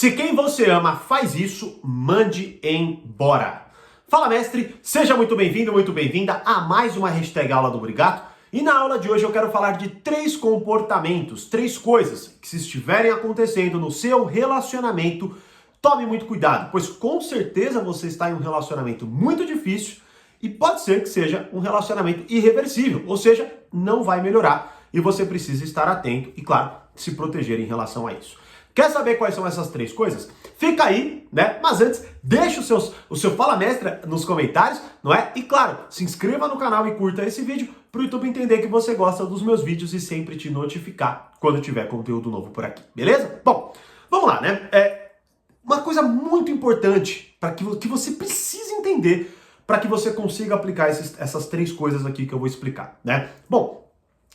Se quem você ama faz isso, mande embora. Fala, mestre, seja muito bem-vindo, muito bem-vinda a mais uma hashtag Aula do Brigato. E na aula de hoje eu quero falar de 3 comportamentos, 3 coisas que, se estiverem acontecendo no seu relacionamento, tome muito cuidado, pois com certeza você está em um relacionamento muito difícil e pode ser que seja um relacionamento irreversível, ou seja, não vai melhorar e você precisa estar atento e, claro, se proteger em relação a isso. Quer saber quais são essas 3 coisas? Fica aí, né? Mas antes, deixa o seu Fala Mestre nos comentários, não é? E claro, se inscreva no canal e curta esse vídeo para o YouTube entender que você gosta dos meus vídeos e sempre te notificar quando tiver conteúdo novo por aqui, beleza? Bom, vamos lá, né? Uma coisa muito importante para que você precisa entender para que você consiga aplicar essas 3 coisas aqui que eu vou explicar, né? Bom,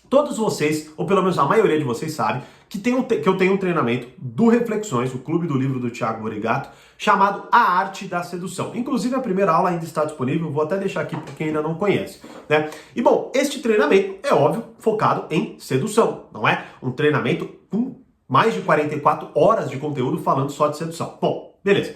todos vocês, ou pelo menos a maioria de vocês sabe, que eu tenho um treinamento do Reflexões, o Clube do Livro do Thiago Borigato, chamado A Arte da Sedução. Inclusive a primeira aula ainda está disponível, vou até deixar aqui para quem ainda não conhece, né? E bom, este treinamento é óbvio focado em sedução, não é? Um treinamento com mais de 44 horas de conteúdo falando só de sedução. Bom, beleza.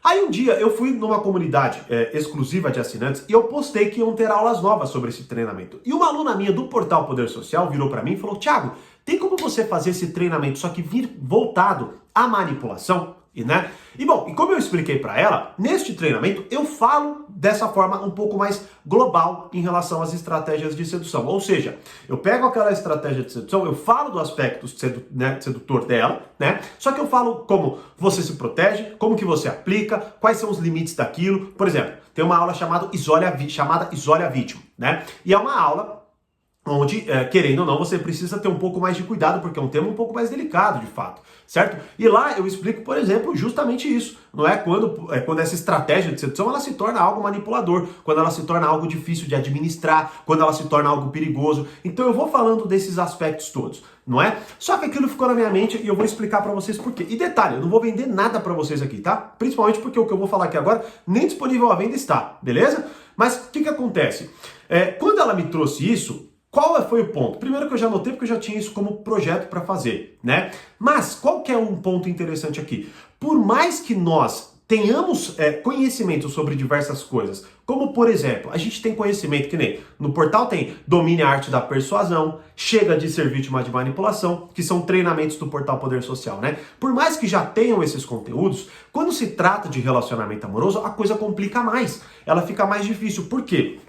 Aí um dia eu fui numa comunidade exclusiva de assinantes e eu postei que iam ter aulas novas sobre esse treinamento. E uma aluna minha do Portal Poder Social virou para mim e falou: Thiago, tem como você fazer esse treinamento só que vir voltado à manipulação? E bom, e como eu expliquei para ela, neste treinamento eu falo dessa forma um pouco mais global em relação às estratégias de sedução. Ou seja, eu pego aquela estratégia de sedução, eu falo do aspecto sedutor dela, né? Só que eu falo como você se protege, como que você aplica, quais são os limites daquilo. Por exemplo, tem uma aula chamada Isole a Vítima, né? E é uma aula onde, querendo ou não, você precisa ter um pouco mais de cuidado, porque é um tema um pouco mais delicado, de fato, certo? E lá eu explico, por exemplo, justamente isso, não é? Quando essa estratégia de sedução, ela se torna algo manipulador, quando ela se torna algo difícil de administrar, quando ela se torna algo perigoso. Então eu vou falando desses aspectos todos, não é? Só que aquilo ficou na minha mente e eu vou explicar pra vocês por quê. E detalhe, eu não vou vender nada pra vocês aqui, tá? Principalmente porque o que eu vou falar aqui agora nem disponível à venda está, beleza? Mas o que acontece? Quando ela me trouxe isso, qual foi o ponto? Primeiro que eu já notei porque eu já tinha isso como projeto para fazer, né? Mas qual que é um ponto interessante aqui? Por mais que nós tenhamos conhecimento sobre diversas coisas, como por exemplo, a gente tem conhecimento que nem no portal tem Domine a Arte da Persuasão, Chega de Ser Vítima de Manipulação, que são treinamentos do Portal Poder Social, né? Por mais que já tenham esses conteúdos, quando se trata de relacionamento amoroso, a coisa complica mais, ela fica mais difícil. Por quê?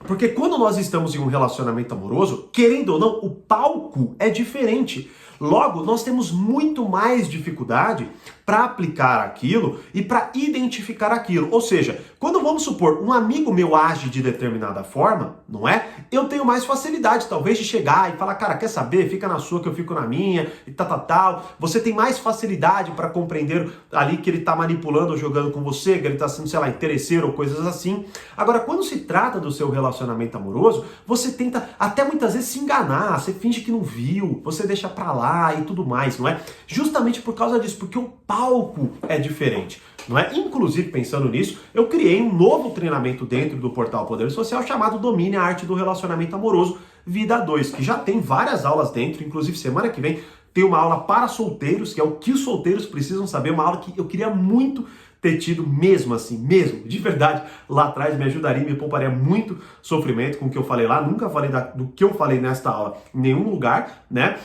Porque quando nós estamos em um relacionamento amoroso, querendo ou não, o palco é diferente. Logo, nós temos muito mais dificuldade para aplicar aquilo e para identificar aquilo. Ou seja, quando vamos supor um amigo meu age de determinada forma, não é? Eu tenho mais facilidade, talvez, de chegar e falar, cara, quer saber? Fica na sua que eu fico na minha e tal. Você tem mais facilidade para compreender ali que ele está manipulando ou jogando com você, que ele está sendo, sei lá, interesseiro ou coisas assim. Agora, quando se trata do seu relacionamento amoroso, você tenta até muitas vezes se enganar, você finge que não viu, você deixa pra lá e tudo mais, não é? Justamente por causa disso, porque o palco é diferente, não é? Inclusive, pensando nisso, eu criei um novo treinamento dentro do Portal Poder Social chamado Domine a Arte do Relacionamento Amoroso Vida 2, que já tem várias aulas dentro, inclusive semana que vem tem uma aula para solteiros, que é o que os solteiros precisam saber, uma aula que eu queria muito ter tido mesmo, de verdade, lá atrás, me ajudaria, me pouparia muito sofrimento com o que eu falei lá, nunca falei do que eu falei nesta aula em nenhum lugar, né?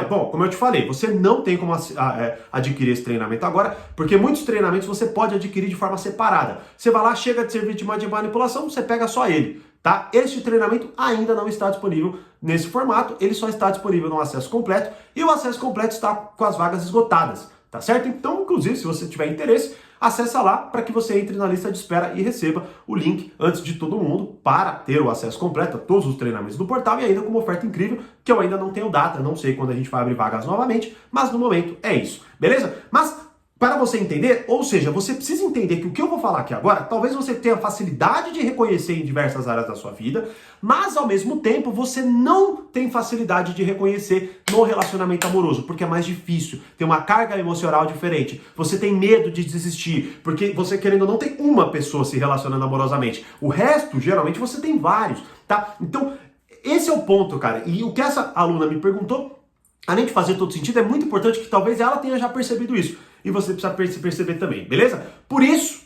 Bom, como eu te falei, você não tem como adquirir esse treinamento agora, porque muitos treinamentos você pode adquirir de forma separada. Você vai lá, Chega de Ser Vítima de Manipulação, você pega só ele, tá? Este treinamento ainda não está disponível nesse formato, ele só está disponível no acesso completo, e o acesso completo está com as vagas esgotadas, tá certo? Então, inclusive, se você tiver interesse, acessa lá para que você entre na lista de espera e receba o link antes de todo mundo para ter o acesso completo a todos os treinamentos do portal e ainda com uma oferta incrível que eu ainda não tenho data, não sei quando a gente vai abrir vagas novamente, mas no momento é isso, beleza? Mas para você entender, ou seja, você precisa entender que o que eu vou falar aqui agora, talvez você tenha facilidade de reconhecer em diversas áreas da sua vida, mas ao mesmo tempo você não tem facilidade de reconhecer no relacionamento amoroso, porque é mais difícil, tem uma carga emocional diferente, você tem medo de desistir, porque você querendo ou não tem uma pessoa se relacionando amorosamente, o resto, geralmente, você tem vários, tá? Então, esse é o ponto, cara, e o que essa aluna me perguntou além de fazer todo sentido, é muito importante que talvez ela tenha já percebido isso. E você precisa perceber também, beleza? Por isso,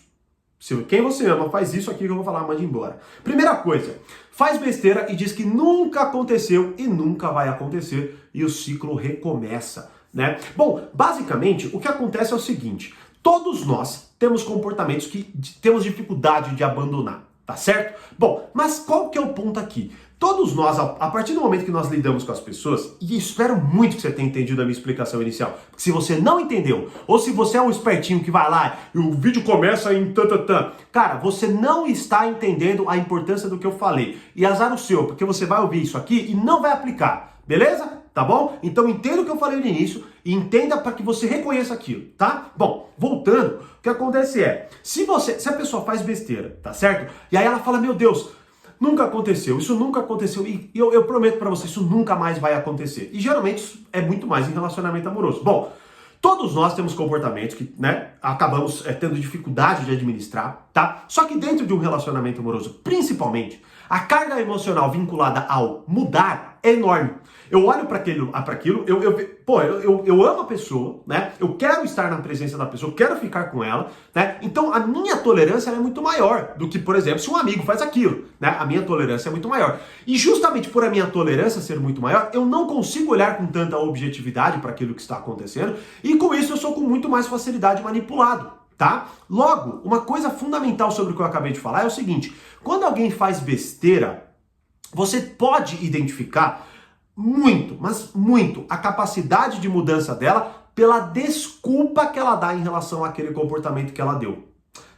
se quem você ama faz isso aqui que eu vou falar, mande embora. Primeira coisa, faz besteira e diz que nunca aconteceu e nunca vai acontecer e o ciclo recomeça, né? Bom, basicamente o que acontece é o seguinte, todos nós temos comportamentos que temos dificuldade de abandonar, tá certo? Bom, mas qual que é o ponto aqui? Todos nós, a partir do momento que nós lidamos com as pessoas, e espero muito que você tenha entendido a minha explicação inicial, porque se você não entendeu, ou se você é um espertinho que vai lá e o vídeo começa em tan, cara, você não está entendendo a importância do que eu falei. E azar o seu, porque você vai ouvir isso aqui e não vai aplicar, beleza? Tá bom? Então entenda o que eu falei no início e entenda para que você reconheça aquilo, tá? Bom, voltando, o que acontece é, se a pessoa faz besteira, tá certo? E aí ela fala, meu Deus, nunca aconteceu, isso nunca aconteceu e eu prometo pra você, isso nunca mais vai acontecer. E geralmente isso é muito mais em relacionamento amoroso. Bom, todos nós temos comportamentos que, né, acabamos tendo dificuldade de administrar, tá? Só que dentro de um relacionamento amoroso, principalmente, a carga emocional vinculada ao mudar é enorme. Eu olho para aquilo, eu amo a pessoa, né? Eu quero estar na presença da pessoa, quero ficar com ela, né? Então a minha tolerância é muito maior do que, por exemplo, se um amigo faz aquilo, né? A minha tolerância é muito maior. E justamente por a minha tolerância ser muito maior, eu não consigo olhar com tanta objetividade para aquilo que está acontecendo, e com isso eu sou com muito mais facilidade manipulado, tá? Logo, uma coisa fundamental sobre o que eu acabei de falar é o seguinte, quando alguém faz besteira, você pode identificar muito, mas muito, a capacidade de mudança dela pela desculpa que ela dá em relação àquele comportamento que ela deu.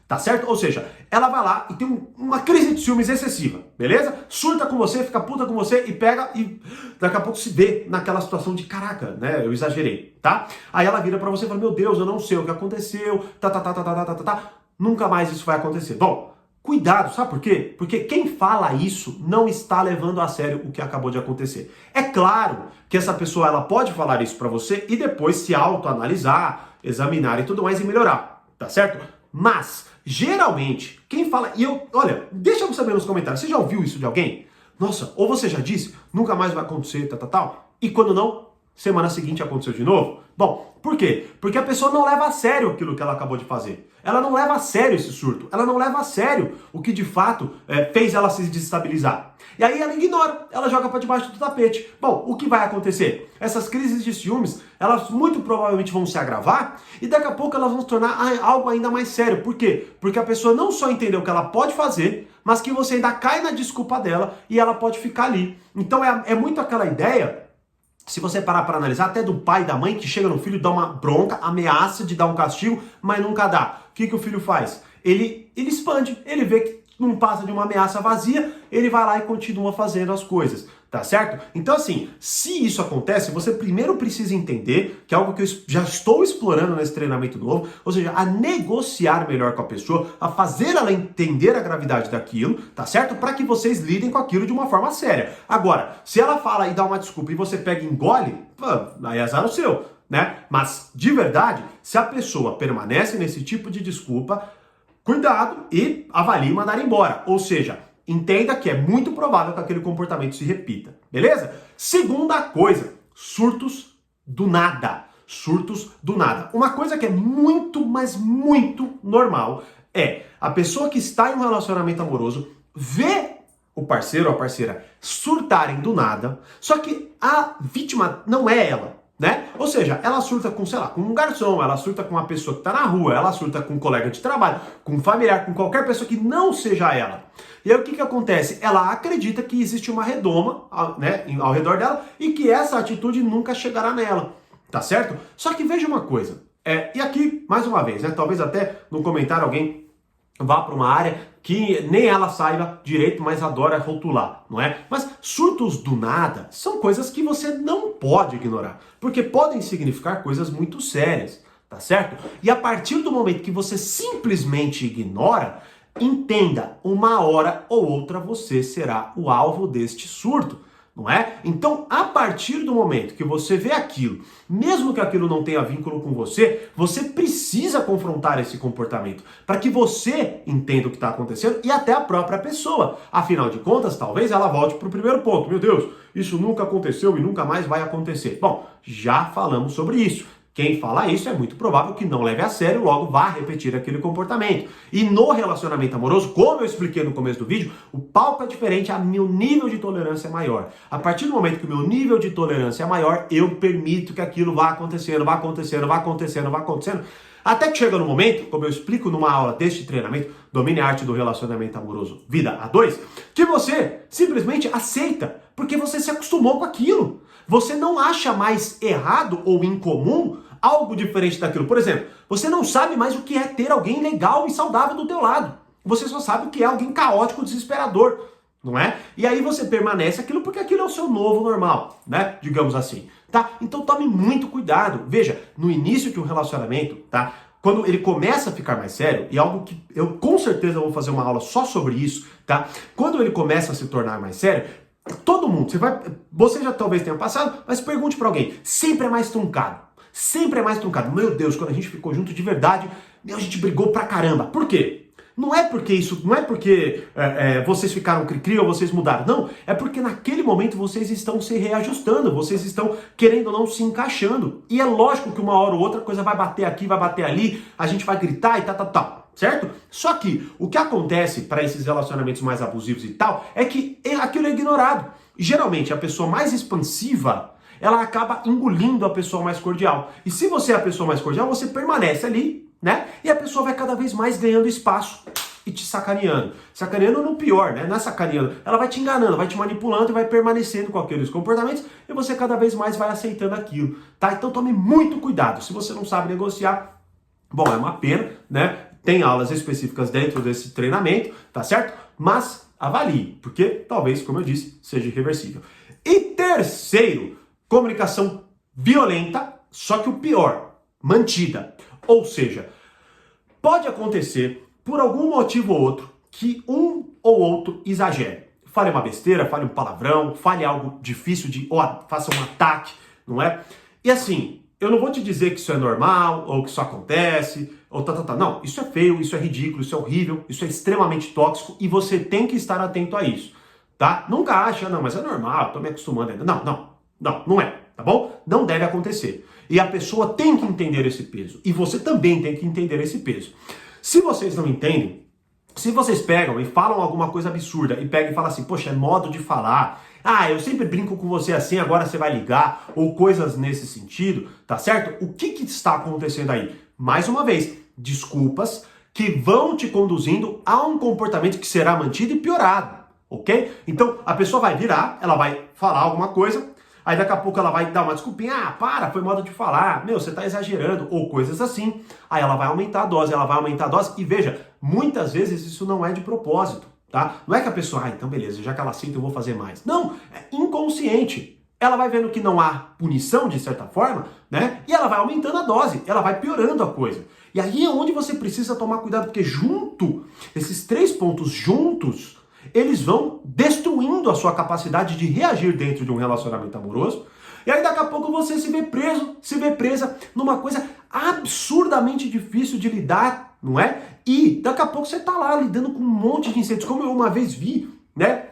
Tá certo? Ou seja, ela vai lá e tem uma crise de ciúmes excessiva, beleza? Surta com você, fica puta com você e pega e daqui a pouco se vê naquela situação de caraca, né? Eu exagerei, tá? Aí ela vira pra você e fala, meu Deus, eu não sei o que aconteceu, nunca mais isso vai acontecer. Bom, cuidado, sabe por quê? Porque quem fala isso não está levando a sério o que acabou de acontecer. É claro que essa pessoa ela pode falar isso pra você e depois se autoanalisar, examinar e tudo mais e melhorar, tá certo? Mas, geralmente, quem fala... olha, deixa eu saber nos comentários, você já ouviu isso de alguém? Nossa, ou você já disse, nunca mais vai acontecer, e quando não, semana seguinte aconteceu de novo? Bom, por quê? Porque a pessoa não leva a sério aquilo que ela acabou de fazer. Ela não leva a sério esse surto. Ela não leva a sério o que de fato fez ela se desestabilizar. E aí ela ignora, ela joga para debaixo do tapete. Bom, o que vai acontecer? Essas crises de ciúmes, elas muito provavelmente vão se agravar e daqui a pouco elas vão se tornar algo ainda mais sério. Por quê? Porque a pessoa não só entendeu o que ela pode fazer, mas que você ainda cai na desculpa dela e ela pode ficar ali. Então é muito aquela ideia... Se você parar para analisar, até do pai e da mãe que chega no filho, dá uma bronca, ameaça de dar um castigo, mas nunca dá. O que o filho faz? Ele expande, ele vê que não passa de uma ameaça vazia, ele vai lá e continua fazendo as coisas, tá certo? Então assim, se isso acontece, você primeiro precisa entender, que é algo que eu já estou explorando nesse treinamento novo, ou seja, a negociar melhor com a pessoa, a fazer ela entender a gravidade daquilo, tá certo? Para que vocês lidem com aquilo de uma forma séria. Agora, se ela fala e dá uma desculpa e você pega e engole, aí é azar o seu, né? Mas, de verdade, se a pessoa permanece nesse tipo de desculpa, cuidado e avalie mandar embora. Ou seja, entenda que é muito provável que aquele comportamento se repita. Beleza? Segunda coisa, surtos do nada. Surtos do nada. Uma coisa que é muito, mas muito normal é a pessoa que está em um relacionamento amoroso ver o parceiro ou a parceira surtarem do nada, só que a vítima não é ela. Né? Ou seja, ela surta com, sei lá, com um garçom, ela surta com uma pessoa que está na rua, ela surta com um colega de trabalho, com um familiar, com qualquer pessoa que não seja ela. E aí o que acontece? Ela acredita que existe uma redoma, né, ao redor dela e que essa atitude nunca chegará nela, tá certo? Só que veja uma coisa, e aqui, mais uma vez, né, talvez até no comentário alguém vá para uma área que nem ela saiba direito, mas adora rotular, não é? Mas surtos do nada são coisas que você não pode ignorar, porque podem significar coisas muito sérias, tá certo? E a partir do momento que você simplesmente ignora, entenda, uma hora ou outra você será o alvo deste surto. não é? Então, a partir do momento que você vê aquilo, mesmo que aquilo não tenha vínculo com você, você precisa confrontar esse comportamento para que você entenda o que está acontecendo e até a própria pessoa. Afinal de contas, talvez ela volte para o primeiro ponto. Meu Deus, isso nunca aconteceu e nunca mais vai acontecer. Bom, já falamos sobre isso. Quem fala isso é muito provável que não leve a sério, logo vá repetir aquele comportamento. E no relacionamento amoroso, como eu expliquei no começo do vídeo, o palco é diferente, meu nível de tolerância é maior. A partir do momento que o meu nível de tolerância é maior, eu permito que aquilo vá acontecendo, vá acontecendo, vá acontecendo, vá acontecendo. Até que chega no momento, como eu explico numa aula deste treinamento, Domine a Arte do Relacionamento Amoroso Vida A2, que você simplesmente aceita, porque você se acostumou com aquilo. Você não acha mais errado ou incomum algo diferente daquilo. Por exemplo, você não sabe mais o que é ter alguém legal e saudável do teu lado. Você só sabe o que é alguém caótico, desesperador, não é? E aí você permanece aquilo porque aquilo é o seu novo normal, né? Digamos assim, tá? Então tome muito cuidado. Veja, no início de um relacionamento, tá? Quando ele começa a ficar mais sério, e algo que eu com certeza vou fazer uma aula só sobre isso, tá? Quando ele começa a se tornar mais sério, todo mundo, você já talvez tenha passado, mas pergunte pra alguém, sempre é mais truncado. Sempre é mais truncado. Meu Deus, quando a gente ficou junto de verdade, a gente brigou pra caramba. Por quê? Não é porque vocês ficaram cri-cri ou vocês mudaram. Não, é porque naquele momento vocês estão se reajustando, vocês estão, querendo ou não, se encaixando. E é lógico que uma hora ou outra coisa vai bater aqui, vai bater ali, a gente vai gritar e tal. Certo? Só que o que acontece para esses relacionamentos mais abusivos e tal é que aquilo é ignorado. Geralmente a pessoa mais expansiva, ela acaba engolindo a pessoa mais cordial. E se você é a pessoa mais cordial, você permanece ali, né? E a pessoa vai cada vez mais ganhando espaço e te sacaneando. Sacaneando no pior, né? Não é sacaneando. Ela vai te enganando, vai te manipulando e vai permanecendo com aqueles comportamentos e você cada vez mais vai aceitando aquilo, tá? Então tome muito cuidado. Se você não sabe negociar, bom, é uma pena, né? Tem aulas específicas dentro desse treinamento, tá certo? Mas avalie, porque talvez, como eu disse, seja irreversível. E terceiro, comunicação violenta, só que o pior, mantida. Ou seja, pode acontecer, por algum motivo ou outro, que um ou outro exagere. Fale uma besteira, fale um palavrão, fale algo difícil, ou faça um ataque, não é? E assim, eu não vou te dizer que isso é normal, ou que isso acontece, ou tá. Não, isso é feio, isso é ridículo, isso é horrível, isso é extremamente tóxico e você tem que estar atento a isso, tá? Nunca acha, não, mas é normal, tô me acostumando ainda. Não é, tá bom? Não deve acontecer. E a pessoa tem que entender esse peso. E você também tem que entender esse peso. Se vocês não entendem, se vocês pegam e falam alguma coisa absurda e pegam e falam assim, poxa, é modo de falar, eu sempre brinco com você assim, agora você vai ligar, ou coisas nesse sentido, tá certo? O que está acontecendo aí? Mais uma vez, desculpas que vão te conduzindo a um comportamento que será mantido e piorado, ok? Então, a pessoa vai virar, ela vai falar alguma coisa, aí daqui a pouco ela vai dar uma desculpinha, foi modo de falar, você tá exagerando, ou coisas assim. Aí ela vai aumentar a dose, e veja, muitas vezes isso não é de propósito, tá? Não é que a pessoa, então beleza, já que ela aceita eu vou fazer mais. Não, é inconsciente. Ela vai vendo que não há punição, de certa forma, né? E ela vai aumentando a dose, ela vai piorando a coisa. E aí é onde você precisa tomar cuidado, porque esses 3 pontos juntos, eles vão destruindo a sua capacidade de reagir dentro de um relacionamento amoroso. E aí daqui a pouco você se vê presa numa coisa absurdamente difícil de lidar, não é? E daqui a pouco você tá lá lidando com um monte de incêndios, como eu uma vez vi, né?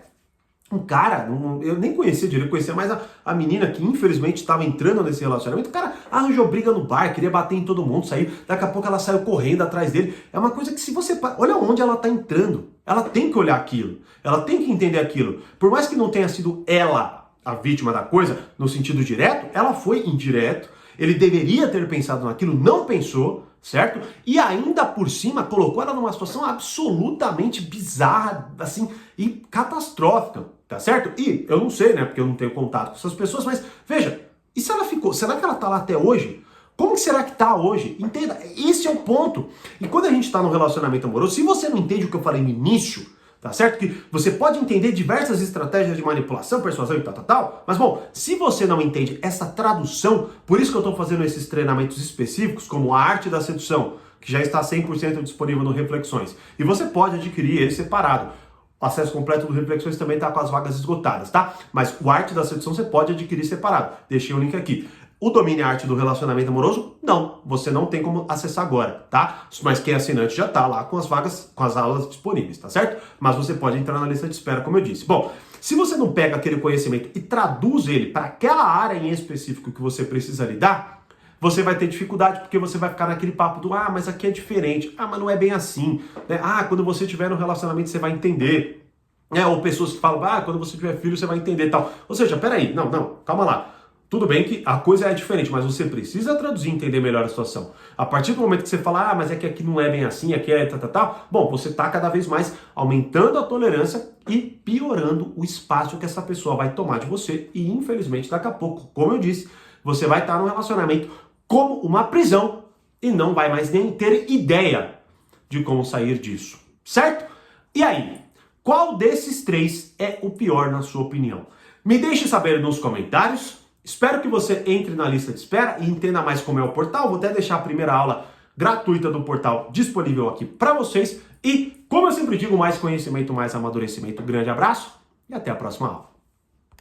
Um cara, eu nem conhecia direito, conhecia mais a menina que infelizmente estava entrando nesse relacionamento. O cara arranjou briga no bar, queria bater em todo mundo, saiu. Daqui a pouco ela saiu correndo atrás dele. É uma coisa que se você... Olha onde ela está entrando. Ela tem que olhar aquilo. Ela tem que entender aquilo. Por mais que não tenha sido ela a vítima da coisa, no sentido direto, ela foi indireto. Ele deveria ter pensado naquilo, não pensou, certo? E ainda por cima colocou ela numa situação absolutamente bizarra, assim, e catastrófica. Tá certo? E eu não sei, né? Porque eu não tenho contato com essas pessoas, mas veja, e se ela ficou? Será que ela tá lá até hoje? Como que será que tá hoje? Entenda, esse é o ponto. E quando a gente tá num relacionamento amoroso, se você não entende o que eu falei no início, tá certo? Que você pode entender diversas estratégias de manipulação, persuasão e tal, mas bom, se você não entende essa tradução, por isso que eu tô fazendo esses treinamentos específicos, como a arte da sedução, que já está 100% disponível no Reflexões. E você pode adquirir ele separado. O acesso completo do Reflexões também está com as vagas esgotadas, tá? Mas o Arte da Sedução você pode adquirir separado. Deixei o link aqui. O Domínio e Arte do Relacionamento Amoroso, não. Você não tem como acessar agora, tá? Mas quem é assinante já tá lá com as vagas, com as aulas disponíveis, tá certo? Mas você pode entrar na lista de espera, como eu disse. Bom, se você não pega aquele conhecimento e traduz ele para aquela área em específico que você precisa lidar, você vai ter dificuldade, porque você vai ficar naquele papo do mas aqui é diferente, mas não é bem assim, né? Quando você estiver no relacionamento você vai entender, ou pessoas que falam, quando você tiver filho você vai entender tal. Ou seja, peraí, não, calma lá. Tudo bem que a coisa é diferente, mas você precisa traduzir e entender melhor a situação. A partir do momento que você fala, mas é que aqui não é bem assim, aqui é tal, bom, você está cada vez mais aumentando a tolerância e piorando o espaço que essa pessoa vai tomar de você. E infelizmente, daqui a pouco, como eu disse, você vai estar num relacionamento como uma prisão e não vai mais nem ter ideia de como sair disso, certo? E aí, qual desses três é o pior na sua opinião? Me deixe saber nos comentários. Espero que você entre na lista de espera e entenda mais como é o portal. Vou até deixar a primeira aula gratuita do portal disponível aqui para vocês. E, como eu sempre digo, mais conhecimento, mais amadurecimento. Grande abraço e até a próxima aula.